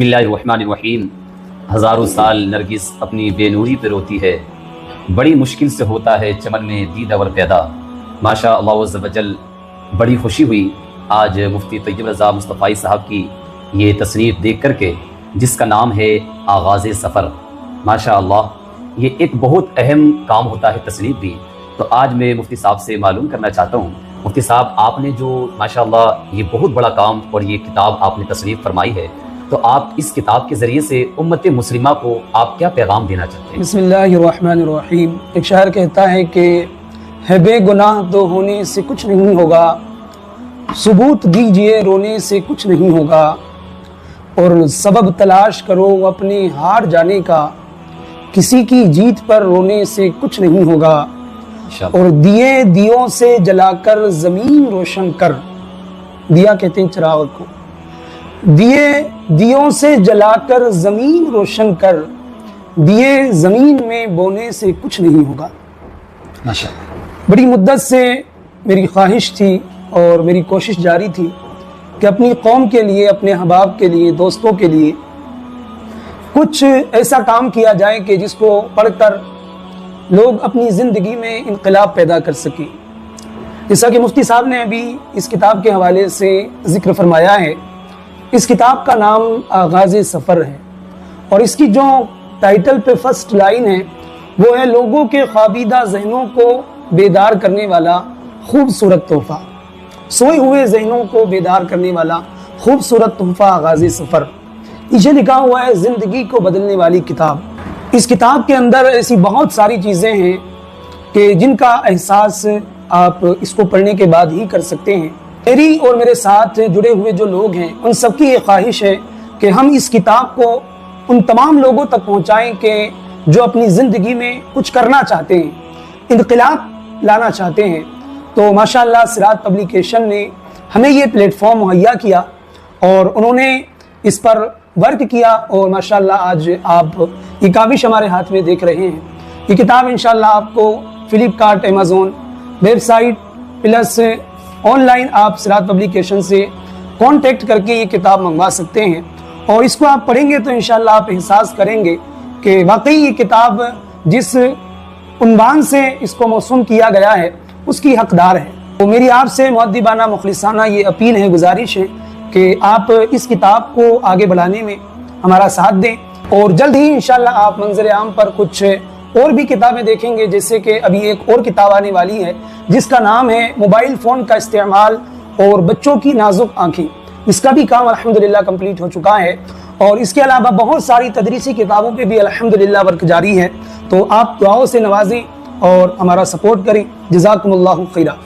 बिस्मिल्लाहिर्रहमानिर्रहीम। हज़ारों साल नरगिस अपनी बेनूरी पे रोती है, बड़ी मुश्किल से होता है चमन में दीदावर पैदा। माशा अल्लाह अज़्ज़ व जल। बड़ी खुशी हुई आज मुफ्ती तैयब रज़ा मुस्तफ़ाई साहब की ये तसनीफ़ देख करके, जिसका नाम है आगाज़े सफ़र। माशा अल्लाह ये एक बहुत अहम काम होता है तसनीफ़ भी। तो आज मैं मुफ्ती साहब से मालूम करना चाहता हूँ, मुफ्ती साहब आपने जो माशा अल्लाह ये बहुत बड़ा काम और ये किताब आपने तसनीफ़ फरमाई है, तो आप इस किताब के ज़रिए से उम्मत मुस्लिमा को आप क्या पैगाम देना चाहते हैं? बिस्मिल्लाहिर्रहमानिर्रहीम। एक शायर कहता है कि है बेगुनाह तो होने से कुछ नहीं होगा, सबूत दीजिए रोने से कुछ नहीं होगा, और सबब तलाश करो अपने हार जाने का, किसी की जीत पर रोने से कुछ नहीं होगा। और दिए दियों से जलाकर ज़मीन रोशन कर, दिया कहते हैं चिराग को, दिए दियों से जलाकर ज़मीन रोशन कर, दिए ज़मीन में बोने से कुछ नहीं होगा। माशाअल्लाह। बड़ी मुद्दत से मेरी ख्वाहिश थी और मेरी कोशिश जारी थी कि अपनी कौम के लिए, अपने अहबाब के लिए, दोस्तों के लिए कुछ ऐसा काम किया जाए कि जिसको पढ़कर लोग अपनी ज़िंदगी में इनकलाब पैदा कर सकें। जैसा कि मुफ्ती साहब ने अभी इस किताब के हवाले से ज़िक्र फरमाया है, इस किताब का नाम आगाज़े सफ़र है और इसकी जो टाइटल पे फर्स्ट लाइन है वो है लोगों के ख्वाबीदा जहनों को बेदार करने वाला खूबसूरत तोहफ़ा। सोए हुए जहनों को बेदार करने वाला खूबसूरत तोहफ़ा आगाज़े सफ़र। नीचे लिखा हुआ है ज़िंदगी को बदलने वाली किताब। इस किताब के अंदर ऐसी बहुत सारी चीज़ें हैं कि जिनका एहसास आप इसको पढ़ने के बाद ही कर सकते हैं। मेरी और मेरे साथ जुड़े हुए जो लोग हैं उन सबकी ये ख्वाहिश है कि हम इस किताब को उन तमाम लोगों तक पहुँचाएँ कि जो अपनी ज़िंदगी में कुछ करना चाहते हैं, इनकलाब लाना चाहते हैं। तो माशाअल्लाह सिरात पब्लिकेशन ने हमें ये प्लेटफॉर्म मुहैया किया और उन्होंने इस पर वर्क किया और माशाअल्लाह आज आप ये काबिश हमारे हाथ में देख रहे हैं। ये किताब इंशाअल्लाह आपको Flipkart, Amazon website plus online आप सिरात पब्लिकेशन से कांटेक्ट करके ये किताब मंगवा सकते हैं और इसको आप पढ़ेंगे तो इंशाअल्लाह आप एहसास करेंगे कि वाकई ये किताब जिस उन्वान से इसको मौसूम किया गया है उसकी हकदार है। तो मेरी आपसे मुअद्दिबाना मुखलिसाना ये अपील है, गुजारिश है कि आप इस किताब को आगे बढ़ाने में हमारा साथ दें और जल्द ही इंशाअल्लाह आप मंजर आम पर कुछ और भी किताबें देखेंगे। जैसे कि अभी एक और किताब आने वाली है जिसका नाम है मोबाइल फ़ोन का इस्तेमाल और बच्चों की नाजुक आँखें। इसका भी काम अल्हम्दुलिल्लाह कंप्लीट हो चुका है और इसके अलावा बहुत सारी तदरीसी किताबों पे भी अल्हम्दुलिल्लाह वर्क जारी है। तो आप दुआओं से नवाजें और हमारा सपोर्ट करें। जज़ाकुमुल्लाहु खैरा।